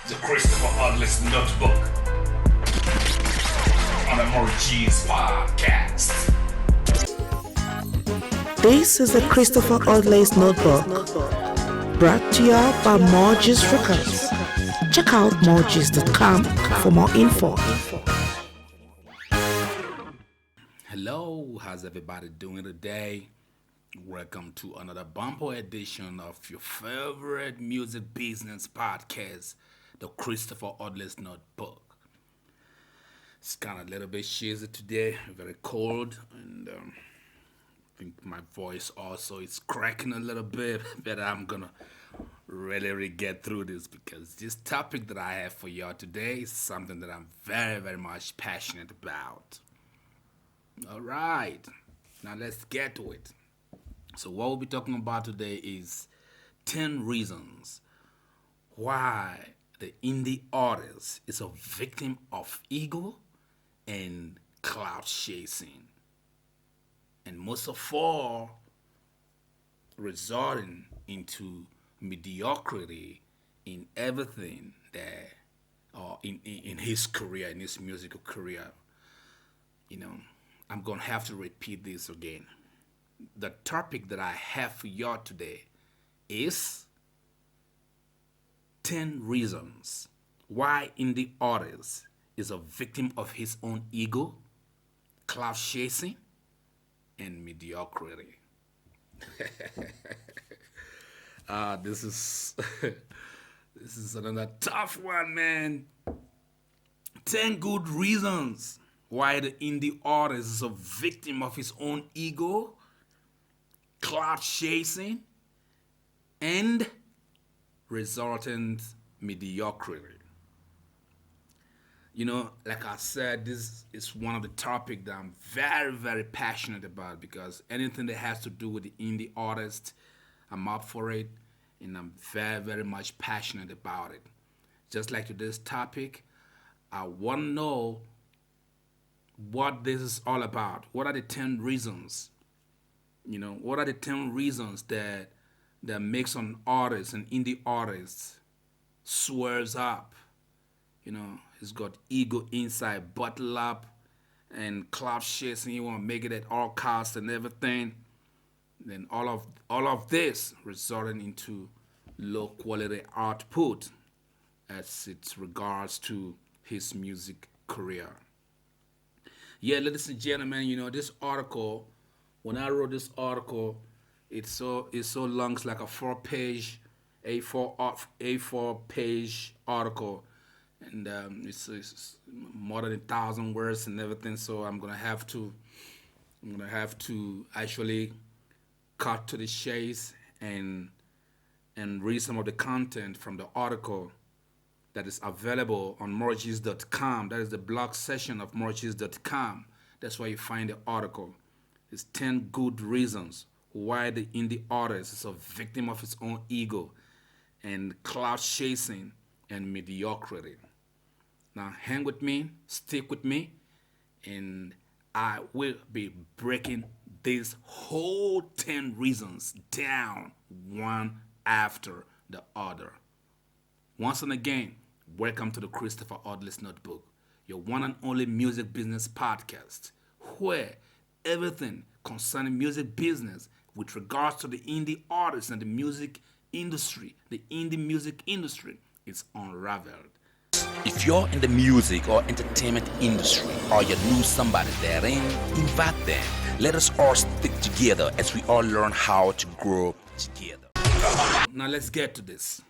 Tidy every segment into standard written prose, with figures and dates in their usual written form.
The Christopher Odiley Notebook on a Morgeez podcast. This is the Christopher Odiley Notebook, brought to you by Morgeez Records. Check out morgeez.com for more info. Hello, how's everybody doing today? Welcome to another bumper edition of your favorite music business podcast, the Christopher Odiley Notebook. It's kind of a little bit shizzy today, very cold, and I think my voice also is cracking a little bit, but I'm gonna really get through this because this topic that I have for y'all today is something that I'm very much passionate about. All right, now let's get to it. So what we'll be talking about today is 10 reasons why the indie artist is a victim of ego and cloud chasing. And most of all, resulting into mediocrity in everything that, or in his career, in his musical career. You know, I'm going to have to repeat this again. The topic that I have for y'all today is 10 reasons why indie artist is a victim of his own ego, cloud chasing, and mediocrity. This is this is another tough one, man. 10 good reasons why the indie artist is a victim of his own ego, cloud chasing, and resultant mediocrity. You know, like I said, this is one of the topics that I'm very passionate about because anything that has to do with the indie artist, I'm up for it, and I'm very much passionate about it. Just like today's topic, I want to know what this is all about. What are the 10 reasons? You know, what are the 10 reasons that makes an artist, an indie artist, swerves up? You know, he's got ego inside, bottle up, and cloud chasing. You want to make it at all costs and everything. Then all of this resulting into low quality output as it regards to his music career. Yeah, ladies and gentlemen, you know, this article, when I wrote this article, it's so long. It's like a 4-page A4 page article, and it's more than 1,000 words and everything. So I'm gonna have to actually cut to the chase and read some of the content from the article that is available on Morgeez.com. That is the blog section of Morgeez.com. That's where you find the article. It's 10 good reasons why the indie artist is a victim of his own ego and cloud chasing and mediocrity. Now hang with me, stick with me, and I will be breaking these whole 10 reasons down one after the other. Once and again, welcome to the Christopher Odiley Notebook, your one and only music business podcast, where everything concerning music business with regards to the indie artists and the music industry, the indie music industry, is unraveled. If you're in the music or entertainment industry or you know somebody therein, invite them. Let us all stick together as we all learn how to grow together. Now let's get to this.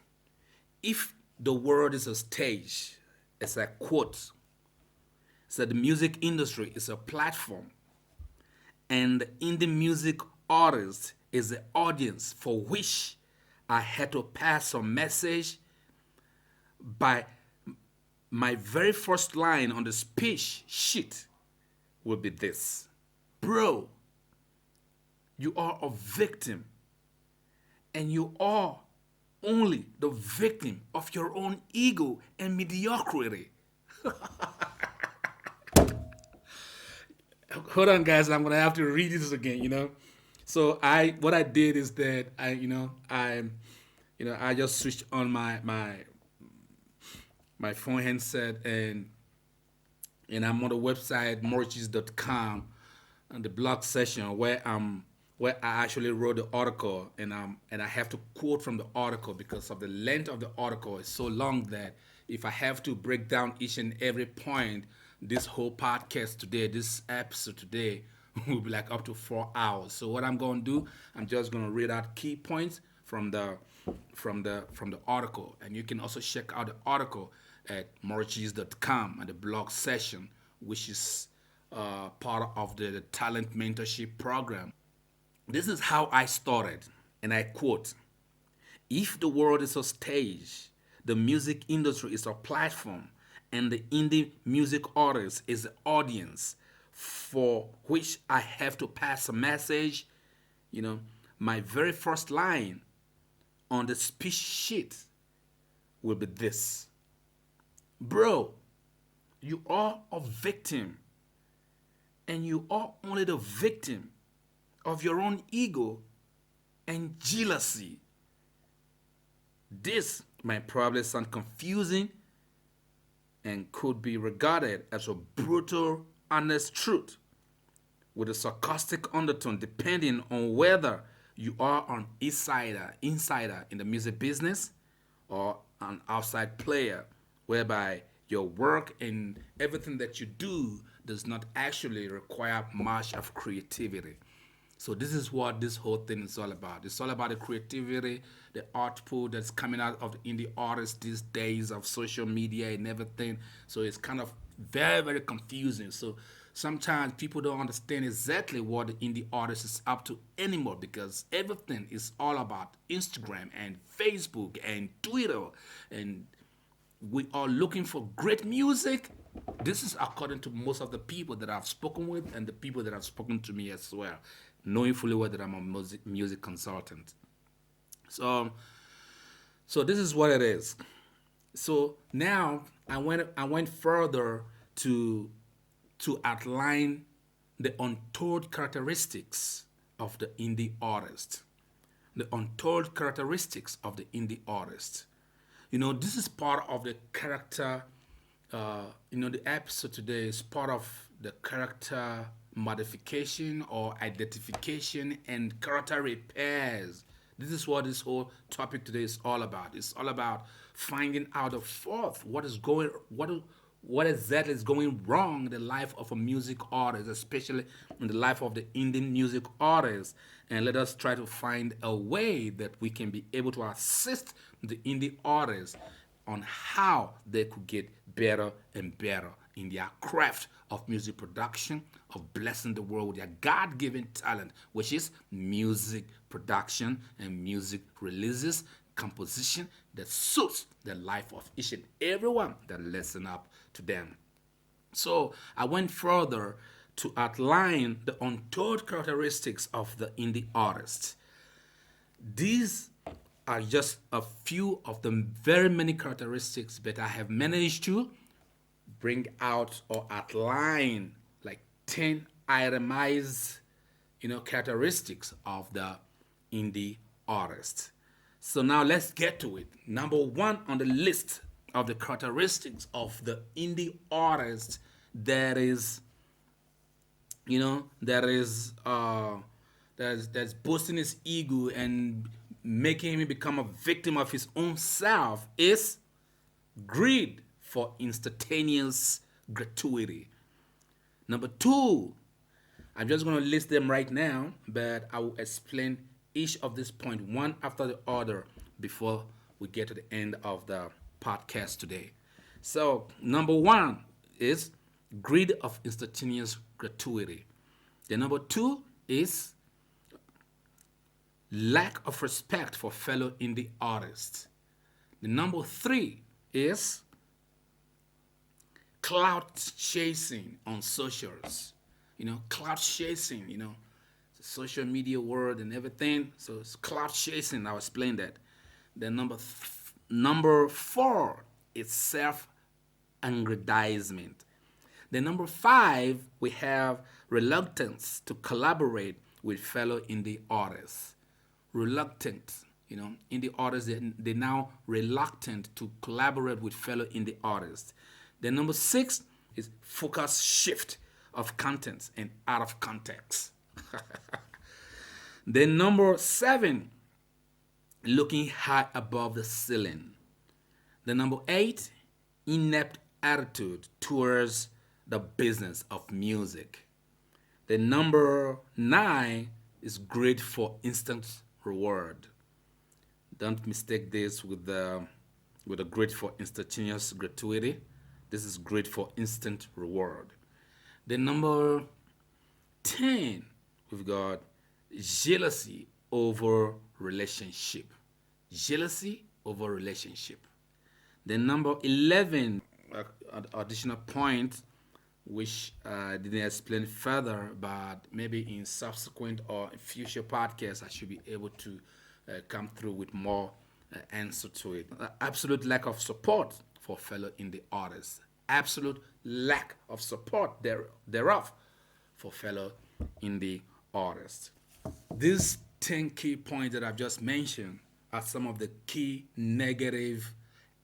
If the world is a stage, as I quote, so the music industry is a platform, and the indie music artist is the audience for which I had to pass a message, by my very first line on the speech sheet will be this: bro, you are a victim, and you are only the victim of your own ego and mediocrity. Hold on, guys. I'm gonna have to read this again. You know, so what I did is that I just switched on my my phone handset, and I'm on the website morgeez.com on the blog session where I actually wrote the article, and I have to quote from the article because of the length of the article is so long that if I have to break down each and every point, this whole podcast today, this episode today, will be like up to 4 hours. So what I'm gonna do, I'm just gonna read out key points from the article, and you can also check out the article at morgeez.com and the blog session, which is part of the talent mentorship program. This is how I started, and I quote: "If the world is a stage, the music industry is a platform, and the indie music artist is the audience for which I have to pass a message, my very first line on the speech sheet will be this: Bro, you are a victim, and you are only the victim of your own ego and jealousy. This might probably sound confusing and could be regarded as a brutal, honest truth with a sarcastic undertone, depending on whether you are an insider in the music business or an outside player, whereby your work and everything that you do does not actually require much of creativity. So this is what this whole thing is all about. It's all about the creativity, the output that's coming out of the indie artists these days of social media and everything. So it's kind of very, very confusing. So sometimes people don't understand exactly what the indie artist is up to anymore, because everything is all about Instagram and Facebook and Twitter, and we are looking for great music. This is according to most of the people that I've spoken with and the people that have spoken to me as well, knowing fully well that I'm a music consultant. So this is what it is. So now I went further to outline the untold characteristics of the indie artist. The untold characteristics of the indie artist. This is part of the character. The episode today is part of the character modification or identification and character repairs. This is what this whole topic today is all about. It's all about finding out the fourth what exactly is going wrong in the life of a music artist, especially in the life of the Indian music artist. And let us try to find a way that we can be able to assist the indie artists on how they could get better and better in their craft of music production, of blessing the world with their God-given talent, which is music production and music releases, composition that suits the life of each and everyone that listen up to them. So I went further to outline the untold characteristics of the indie artist. These are just a few of the very many characteristics that I have managed to bring out or outline, like 10 itemized, characteristics of the indie artist. So now let's get to it. Number one on the list of the characteristics of the indie artist that's boosting his ego and making him become a victim of his own self is greed for instantaneous gratuity. Number two, I'm just going to list them right now, but I will explain each of these points one after the other before we get to the end of the podcast today. So number one is greed of instantaneous gratuity. The number two is lack of respect for fellow indie artists. The number three is clout chasing on socials. Clout chasing, social media world and everything. So it's clout chasing. I'll explain that. Then number four is self-aggrandizement. Then number five, we have reluctance to collaborate with fellow indie artists. Reluctance Indie artists, they're now reluctant to collaborate with fellow indie artists. Then number 6 is focus shift of contents and out of context. Then number 7, looking high above the ceiling. Then number 8, inept attitude towards the business of music. Then number 9 is great for instant reward. Don't mistake this with the great for instantaneous gratuity. This is great for instant reward. Then number 10, we've got jealousy over relationship. Jealousy over relationship. Then number 11, additional point, which I didn't explain further, but maybe in subsequent or future podcasts, I should be able to come through with more answer to it. Absolute lack of support for fellow indie artists. Absolute lack of support thereof for fellow indie artists. These 10 key points that I've just mentioned are some of the key negative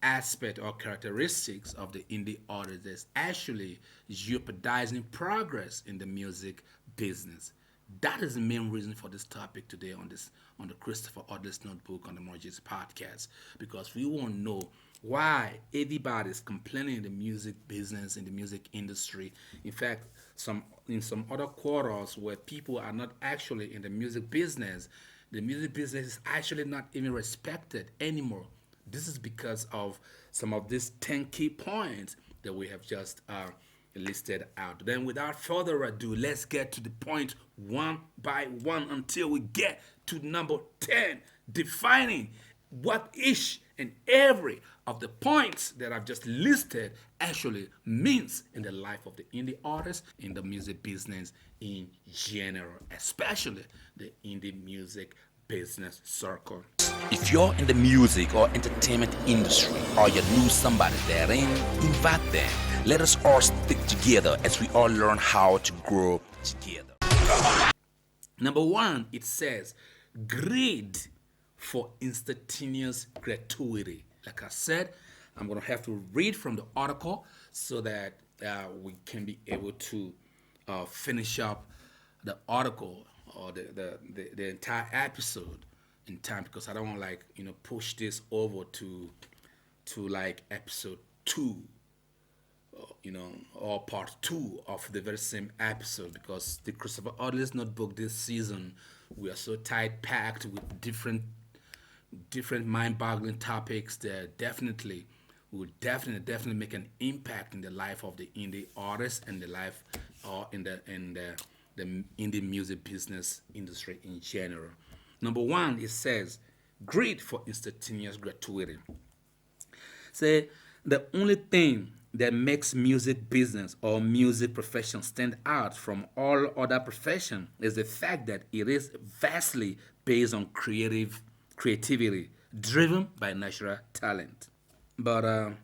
aspect or characteristics of the indie artist that's actually jeopardizing progress in the music business. That is the main reason for this topic today on the Christopher Odiley Notebook on the Morgeez podcast, because we want to know why everybody is complaining in the music business, in the music industry. In fact, in some other quarters where people are not actually in the music business, the music business is actually not even respected anymore. This is because of some of these 10 key points that we have just listed out. Then without further ado, let's get to the point one by one until we get to number 10, defining what each and every of the points that I've just listed actually means in the life of the indie artist, in the music business in general, especially the indie music business circle. If you're in the music or entertainment industry or you knew somebody therein, invite them. Let us all stick together as we all learn how to grow together. Number 1, it says, greed for instantaneous gratuity. Like I said, I'm going to have to read from the article so that we can be able to finish up the article or the entire episode in time, because I don't want to push this over to like episode 2, or part 2 of the very same episode, because the Christopher Odiley Notebook this season, we are so tight packed with different mind-boggling topics that definitely will definitely make an impact in the life of the indie artist and the life or in the indie music business industry in general. Number 1, it says, greed for instantaneous gratuity. Say, the only thing that makes music business or music profession stand out from all other professions is the fact that it is vastly based on creativity, driven by natural talent. But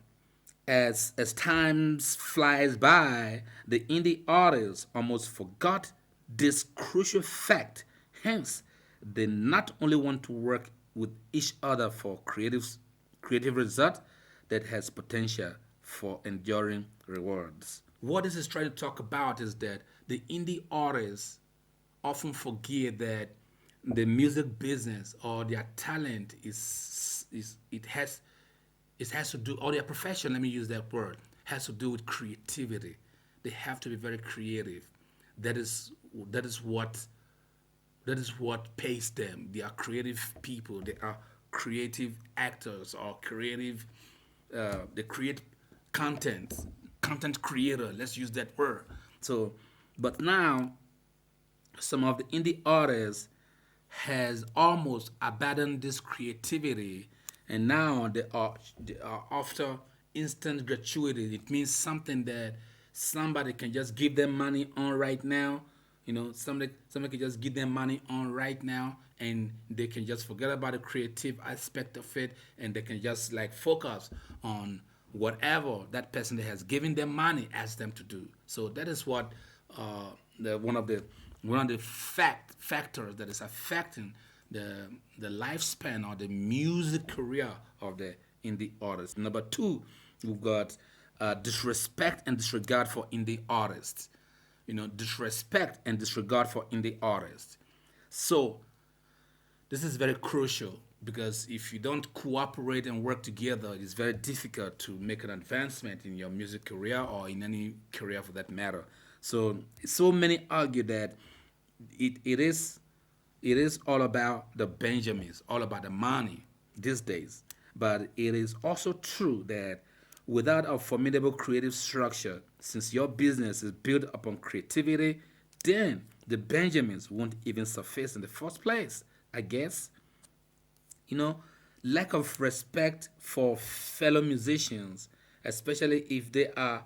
as time flies by, the indie artists almost forgot this crucial fact. Hence, they not only want to work with each other for creative result that has potential for enduring rewards. What this is trying to talk about is that the indie artists often forget that the music business or their talent it has to do, or their profession, let me use that word, has to do with creativity. They have to be very creative. That is what pays them. They are creative people. They are creative actors or creative. They create content creator. Let's use that word. So, but now some of the indie artists has almost abandoned this creativity, and now they are after instant gratuity. It means something that somebody can just give them money on right now. Somebody can just give them money on right now, and they can just forget about the creative aspect of it, and they can just focus on whatever that person that has given them money asks them to do. So that is what one of the factors that is affecting the lifespan or the music career of the indie artist. Number two, we've got disrespect and disregard for indie artists. Disrespect and disregard for indie artists. So this is very crucial because if you don't cooperate and work together, it's very difficult to make an advancement in your music career or in any career for that matter. So many argue that it is all about the Benjamins, all about the money these days. But it is also true that without a formidable creative structure, since your business is built upon creativity, then the Benjamins won't even surface in the first place, I guess. Lack of respect for fellow musicians, especially if they are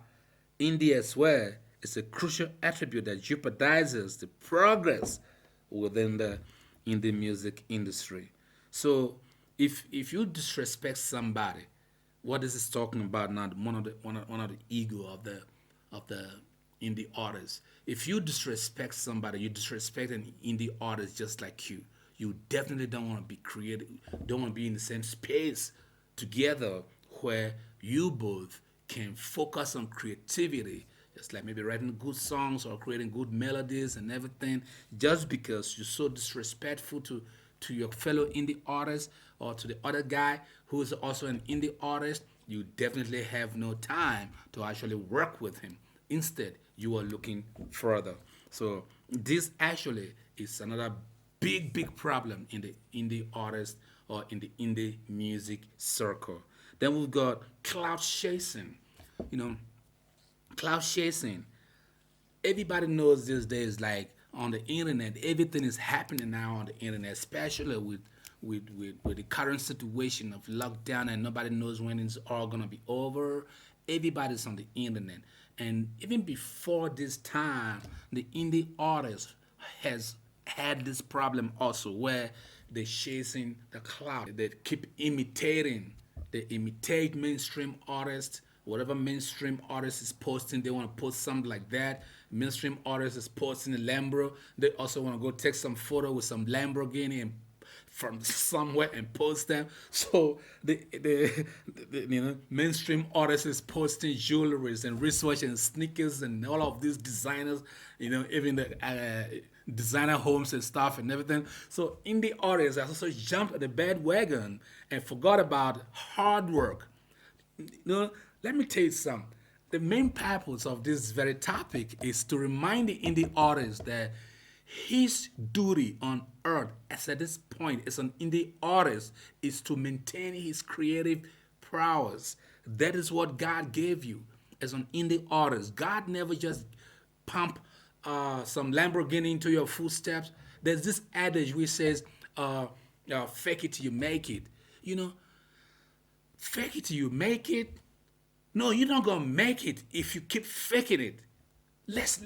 indie as well, is a crucial attribute that jeopardizes the progress within the indie music industry. So if you disrespect somebody, what this is talking about now, one of the ego of the indie artist. If you disrespect somebody, you disrespect an indie artist just like you. You definitely don't want to be creative, don't want to be in the same space together where you both can focus on creativity, just like maybe writing good songs or creating good melodies and everything. Just because you're so disrespectful to your fellow indie artist or to the other guy who is also an indie artist, you definitely have no time to actually work with him. Instead, you are looking further. So this actually is another big problem in the indie artist or in the indie music circle. Then we've got cloud chasing. Cloud chasing. Everybody knows these days, like on the internet, everything is happening now on the internet, especially with the current situation of lockdown and nobody knows when it's all gonna be over. Everybody's on the internet. And even before this time, the indie artist has had this problem also where they're chasing the cloud. They keep imitating. They imitate mainstream artists. Whatever mainstream artist is posting, they want to post something like that. Mainstream artist is posting a Lambo. They also want to go take some photo with some Lamborghini and from somewhere and post them. So the mainstream artist is posting jewelries and wristwatch and sneakers and all of these designers, even the designer homes and stuff and everything. So indie artists have also jumped at the bandwagon and forgot about hard work. Let me tell you something. The main purpose of this very topic is to remind the indie artist that his duty on earth, as at this point, as an indie artist, is to maintain his creative prowess. That is what God gave you as an indie artist. God never just pump some Lamborghini into your footsteps. There's this adage which says, fake it till you make it. Fake it till you make it. No, you're not gonna make it if you keep faking it. Let's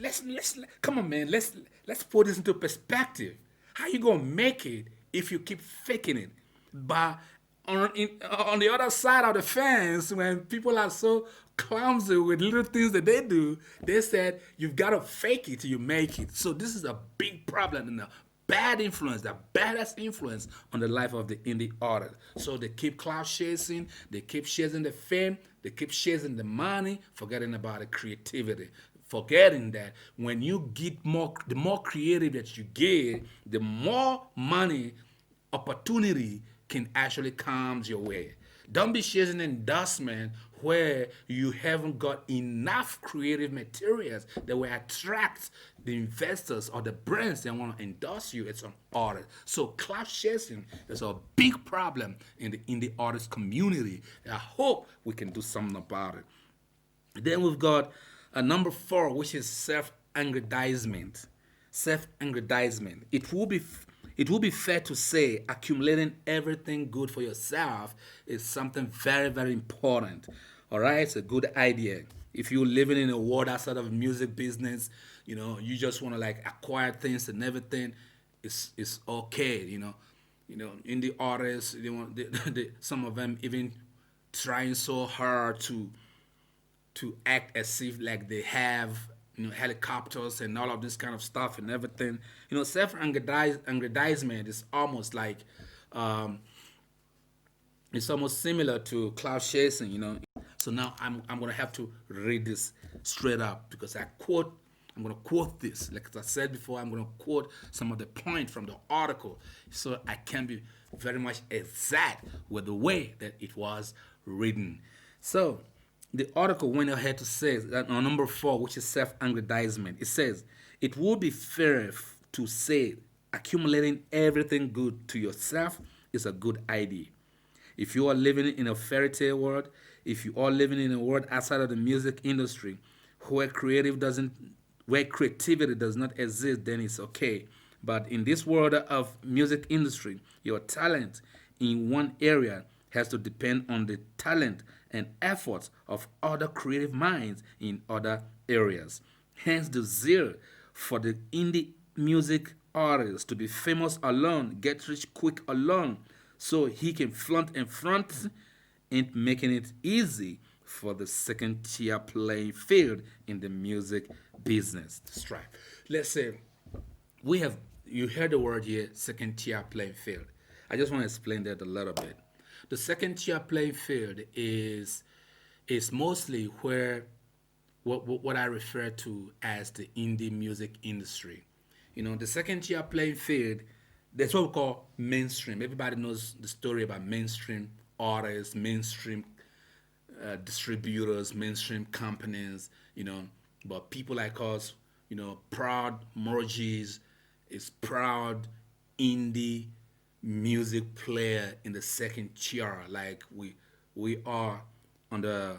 come on, man. Let's put this into perspective. How you gonna make it if you keep faking it? But on the other side of the fence, when people are so clumsy with little things that they do, they said you've got to fake it till you make it. So this is a big problem and a bad influence, the baddest influence on the life of the indie artist. So they keep cloud chasing, they keep chasing the fame, they keep chasing the money, forgetting about the creativity. Forgetting that when you get the more creative that you get, the more money, opportunity can actually come your way. Don't be chasing endorsement where you haven't got enough creative materials that will attract the investors or the brands that want to endorse you as an artist. So cloud chasing is a big problem in the indie artist community. I hope we can do something about it. Then we've got number 4, which is self-aggrandizement. Self-aggrandizement. It will be fair to say accumulating everything good for yourself is something very, very important. All right, it's a good idea. If you're living in a world outside of music business, you just want to like acquire things and everything, it's okay. Indie artists, some of them even trying so hard to act as if like they have helicopters and all of this kind of stuff and everything. Self-aggrandizement is almost like, it's almost similar to cloud chasing. So now I'm gonna have to read this straight up because I'm gonna quote this. Like I said before, I'm gonna quote some of the point from the article, so I can be very much exact with the way that it was written. So the article went ahead to say that on number 4, which is self-aggrandizement, it says it would be fair to say accumulating everything good to yourself is a good idea. If you are living in a fairy tale world, if you are living in a world outside of the music industry where creativity does not exist, then it's okay. But in this world of music industry, your talent in one area has to depend on the talent and efforts of other creative minds in other areas. Hence the zeal for the indie music artist to be famous alone, get rich quick alone, so he can flaunt and front, and making it easy for the second tier playing field in the music business. Strive. Let's say you heard the word here, second tier playing field. I just want to explain that a little bit. The second tier playing field is mostly where what I refer to as the indie music industry. The second tier playing field, that's what we call mainstream. Everybody knows the story about mainstream artists, mainstream distributors, mainstream companies, but people like us, proud Morgeez is proud indie music player in the second tier. Like we are on the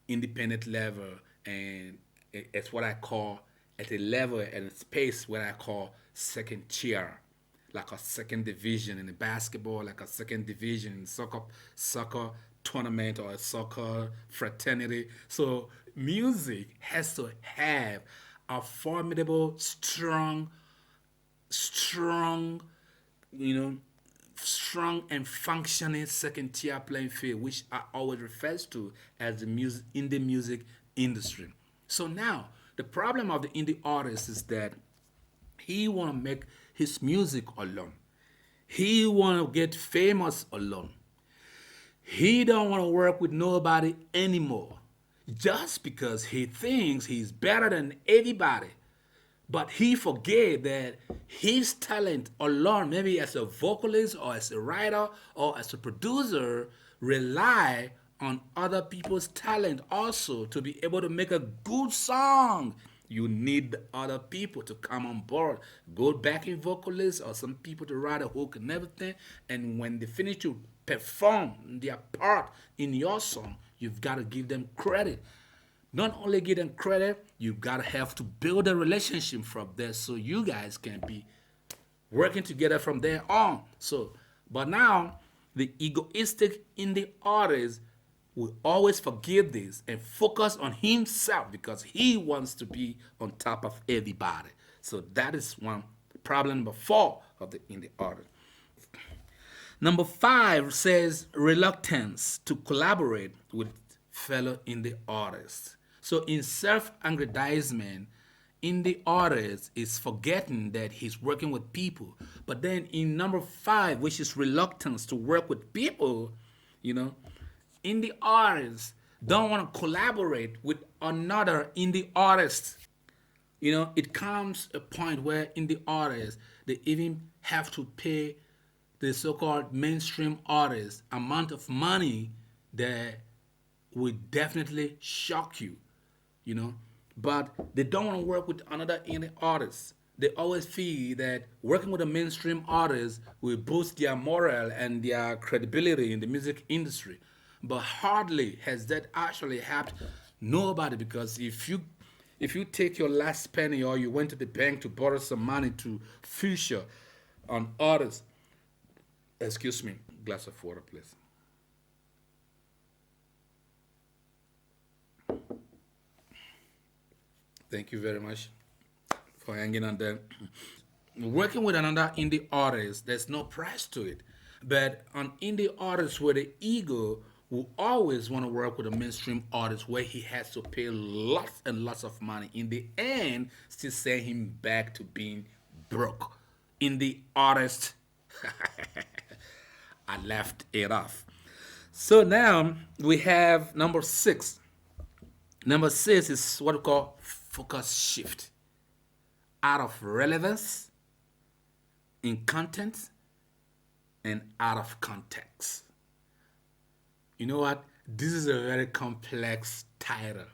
independent level, and it's what I call at a level and a space where I call second tier, like a second division in the basketball, like a second division in soccer tournament or a soccer fraternity. So music has to have a formidable, strong, strong and functioning second tier playing field, which I always refers to as the indie music industry. So now the problem of the indie artist is that he want to make his music alone. He want to get famous alone. He don't want to work with nobody anymore, just because he thinks he's better than everybody. But he forget that his talent alone, maybe as a vocalist or as a writer or as a producer, rely on other people's talent also to be able to make a good song. You need other people to come on board, go backing vocalists or some people to write a hook and everything. And when they finish to perform their part in your song, you've got to give them credit. Not only give them credit, you gotta have to build a relationship from there so you guys can be working together from there on. But now the egoistic indie artist will always forget this and focus on himself because he wants to be on top of everybody. So that is one problem number 4 of the indie artist. Number 5 says reluctance to collaborate with fellow indie artists. So in self-aggrandizement, indie artist is forgetting that he's working with people. But then in number 5, which is reluctance to work with people, indie artists don't want to collaborate with another indie artist. It comes a point where indie artists, they even have to pay the so-called mainstream artists amount of money that would definitely shock you. But they don't want to work with another indie artist. They always feel that working with a mainstream artist will boost their morale and their credibility in the music industry. But hardly has that actually helped nobody, because if you take your last penny or you went to the bank to borrow some money to feature an artist, excuse me, glass of water, please. Thank you very much for hanging on there. Working with another indie artist, there's no price to it. But an indie artist with an ego will always want to work with a mainstream artist where he has to pay lots and lots of money. In the end, still send him back to being broke. In the artist, I left it off. So now we have number 6. Number 6 is what we call focus shift. Out of relevance in content and out of context. You know what? This is a very complex title.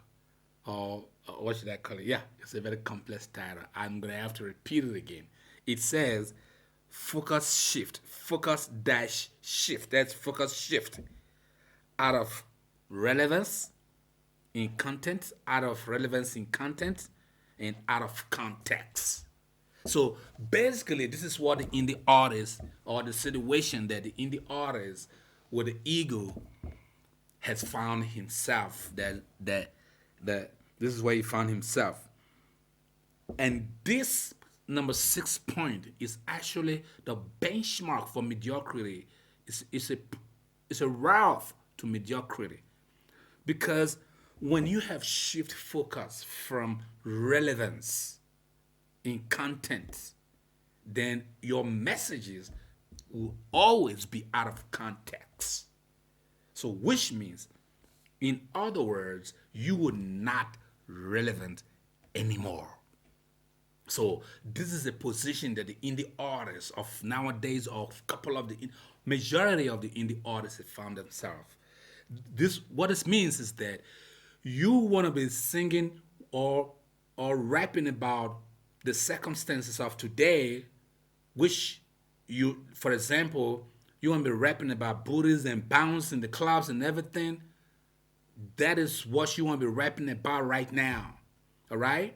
Or what should I call it? Yeah, it's a very complex title. I'm going to have to repeat it again. It says focus shift. Focus dash shift. That's focus shift. Out of relevance in content, out of relevance in content, and out of context. So basically, this is what the indie artist, or the situation that the indie artist with the ego has found himself. That this is where he found himself. And this number 6 point is actually the benchmark for mediocrity. It's a route to mediocrity, because when you have shift focus from relevance in content, then your messages will always be out of context. So which means, in other words, you would not relevant anymore. So this is a position that the indie artists of nowadays, or couple of the majority of the indie artists have found themselves. What this means is that you want to be singing or rapping about the circumstances of today, which you, for example, you want to be rapping about booties and bounce in the clubs and everything. That is what you want to be rapping about right now. All right?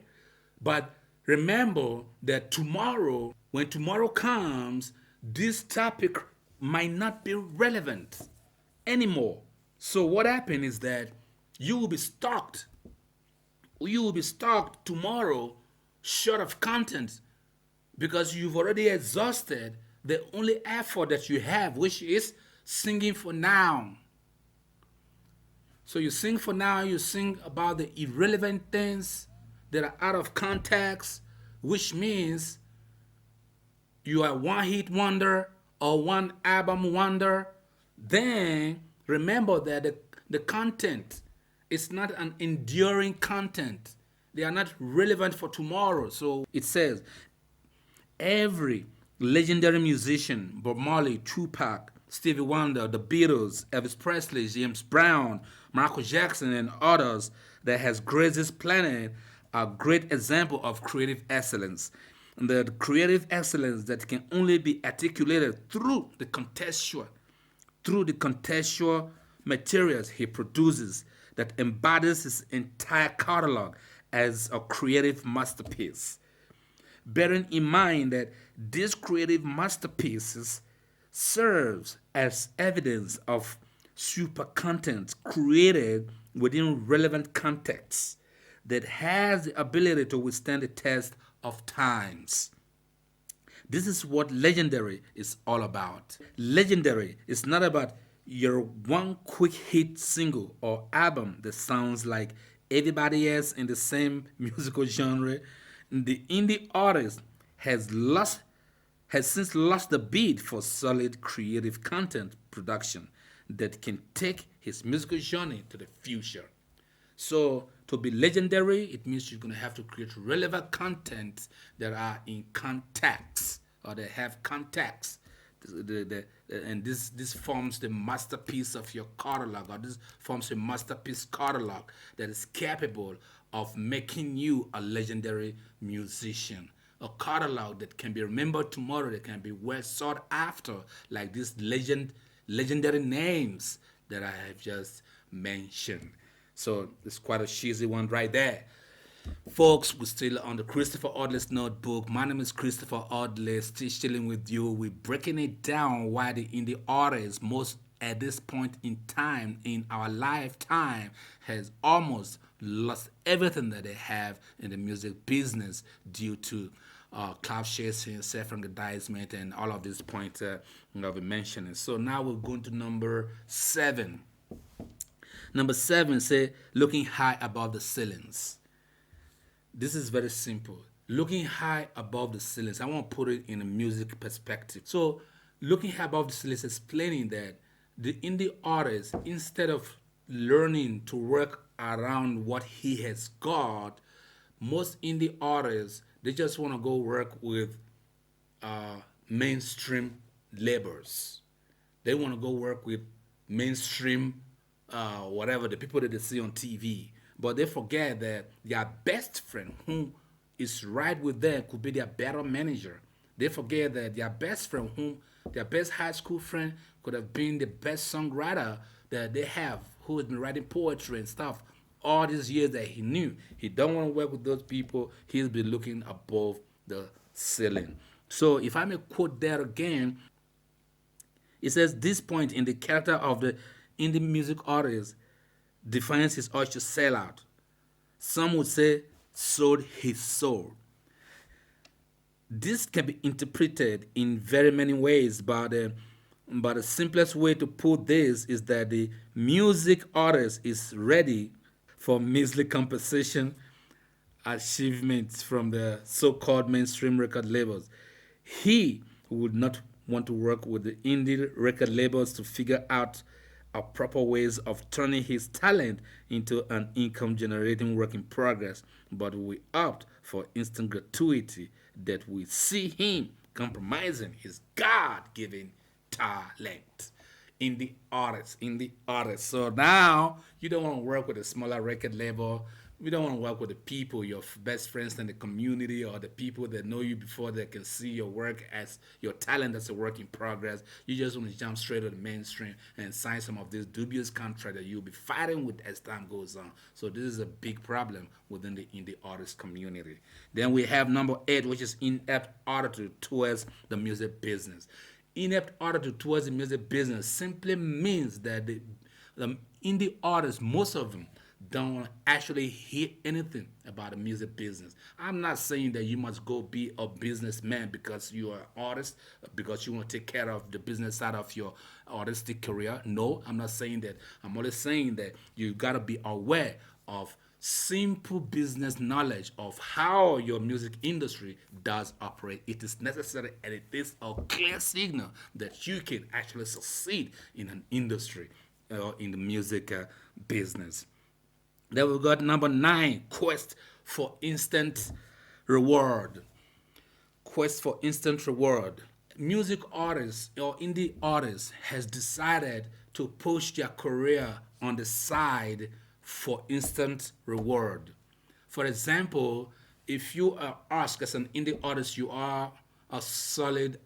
But remember that tomorrow, when tomorrow comes, this topic might not be relevant anymore. So what happened is that you will be stalked. You will be stalked tomorrow short of content, because you've already exhausted the only effort that you have, which is singing for now. So you sing for now, you sing about the irrelevant things that are out of context, which means you are one hit wonder or one album wonder. Then remember that the content is not an enduring content. They are not relevant for tomorrow. So it says, every legendary musician, Bob Marley, Tupac, Stevie Wonder, the Beatles, Elvis Presley, James Brown, Michael Jackson, and others that has graced this planet are great example of creative excellence. And the creative excellence that can only be articulated through the contextual materials he produces, that embodies his entire catalog as a creative masterpiece. Bearing in mind that these creative masterpieces serves as evidence of super content created within relevant contexts that has the ability to withstand the test of times. This is what legendary is all about. Legendary is not about your one quick hit single or album that sounds like everybody else in the same musical genre. The indie artist has since lost the beat for solid creative content production that can take his musical journey to the future. So to be legendary, it means you're going to have to create relevant content that are in context, or they have context. And this forms the masterpiece of your catalog, or this forms a masterpiece catalog that is capable of making you a legendary musician. A catalog that can be remembered tomorrow, that can be well sought after, like these legendary names that I have just mentioned. So it's quite a cheesy one right there. Folks, we're still on the Christopher Odiley Notebook. My name is Christopher Odiley, still chilling with you. We're breaking it down why the indie artist, most at this point in time in our lifetime, has almost lost everything that they have in the music business due to cloud chasing, self-aggrandizement, and all of these points I've been mentioning. So now we're going to number 7. Number 7, say looking high above the ceilings. This is very simple. Looking high above the ceilings. I want to put it in a music perspective. So, looking high above the ceilings, explaining that the indie artist, instead of learning to work around what he has got, most indie artists, they just want to go work with mainstream labels. They want to go work with mainstream, whatever, the people that they see on TV. But they forget that their best friend, who is right with them, could be their better manager. They forget that their best friend, their best high school friend, could have been the best songwriter that they have, who has been writing poetry and stuff all these years that he knew. He don't want to work with those people. He's been looking above the ceiling. So if I may quote that again, it says, this point in the character of the indie music artist defines his urge to sell out. Some would say sold his soul. This can be interpreted in very many ways, but the simplest way to put this is that the music artist is ready for measly compensation achievements from the so-called mainstream record labels. He would not want to work with the indie record labels to figure out a proper ways of turning his talent into an income-generating work in progress, but we opt for instant gratuity that we see him compromising his God-given talent. In the artist. So now you don't want to work with a smaller record label. We don't want to work with the people, your best friends in the community, or the people that know you before that can see your work as your talent as a work in progress. You just want to jump straight to the mainstream and sign some of this dubious contract that you'll be fighting with as time goes on. So this is a big problem within the indie artist community. Then we have number 8, which is inept attitude towards the music business. Inept attitude towards the music business simply means that the indie artists, most of them, don't actually hear anything about the music business. I'm not saying that you must go be a businessman because you are an artist, because you want to take care of the business side of your artistic career. No, I'm not saying that. I'm only saying that you got to be aware of simple business knowledge of how your music industry does operate. It is necessary, and it is a clear signal that you can actually succeed in an industry or in the music business. Then we've got number 9, quest for instant reward. Quest for instant reward. Music artists or indie artists has decided to push their career on the side for instant reward. For example, if you are asked as an indie artist, you are a solid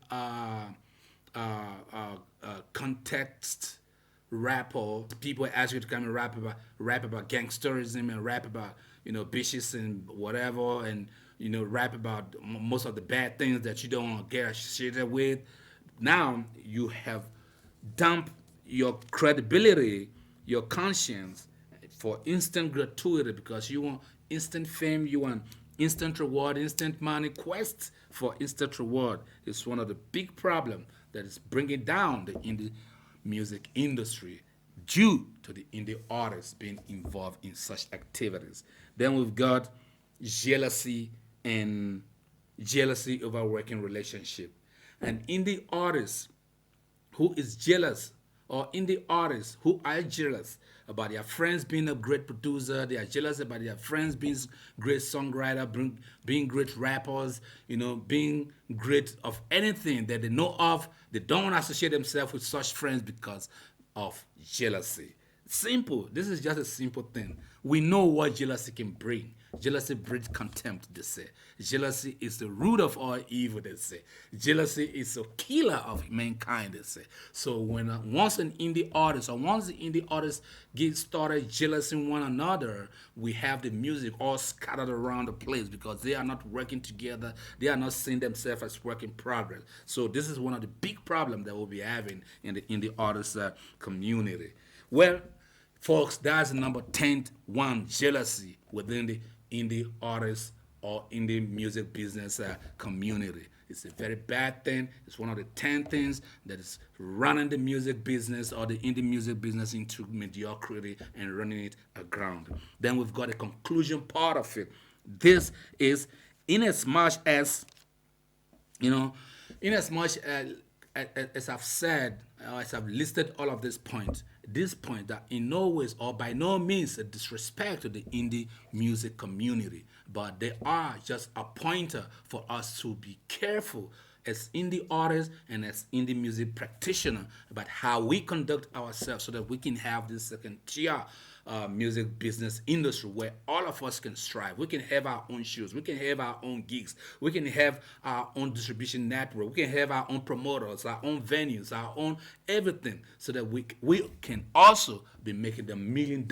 context rapper. People ask you to come and rap about gangsterism and rap about bitches and whatever, and rap about most of the bad things that you don't want to get associated with. Now you have dumped your credibility, your conscience for instant gratuity because you want instant fame, you want instant reward, instant money. Quest for instant reward is one of the big problems that is bringing down the indie music industry due to the indie artists being involved in such activities. Then we've got jealousy over working relationship. An indie artist who is jealous, or indie artists who are jealous about their friends being a great producer, they are jealous about their friends being great songwriter, being great rappers, being great of anything that they know of. They don't want to associate themselves with such friends because of jealousy. Simple. This is just a simple thing. We know what jealousy can bring. Jealousy breeds contempt, they say. Jealousy is the root of all evil, they say. Jealousy is a killer of mankind, they say. So once an indie artist, or once the indie artists get started jealousing one another, we have the music all scattered around the place because they are not working together. They are not seeing themselves as work in progress. So this is one of the big problems that we'll be having in the indie artist community. Well, folks, that's number 10 one, jealousy within the indie artist or indie music business community. It's a very bad thing. It's one of the 10 things that is running the music business or the indie music business into mediocrity and running it aground. Then we've got a conclusion part of it. This is in as much as, as I've said, as I've listed all of these points, this point that in no ways or by no means a disrespect to the indie music community, but they are just a pointer for us to be careful as indie artists and as indie music practitioners about how we conduct ourselves so that we can have this second tier music business industry where all of us can strive. We can have our own shows. We can have our own gigs. We can have our own distribution network. We can have our own promoters, our own venues, our own everything, so that we can also be making the $1 million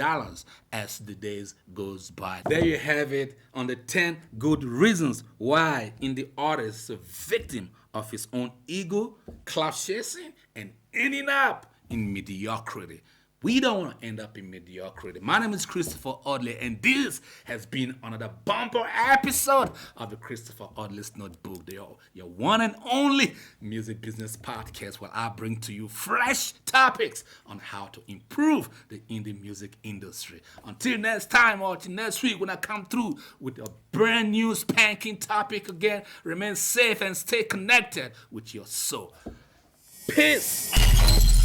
as the days goes by. There you have it on the 10 good reasons why indie artists is a victim of his own ego, clout chasing, and ending up in mediocrity. We don't want to end up in mediocrity. My name is Christopher Odiley, and this has been another bumper episode of the Christopher Odiley's Notebook, your one and only music business podcast, where I bring to you fresh topics on how to improve the indie music industry. Until next time or till next week when I come through with a brand new spanking topic again, remain safe and stay connected with your soul. Peace.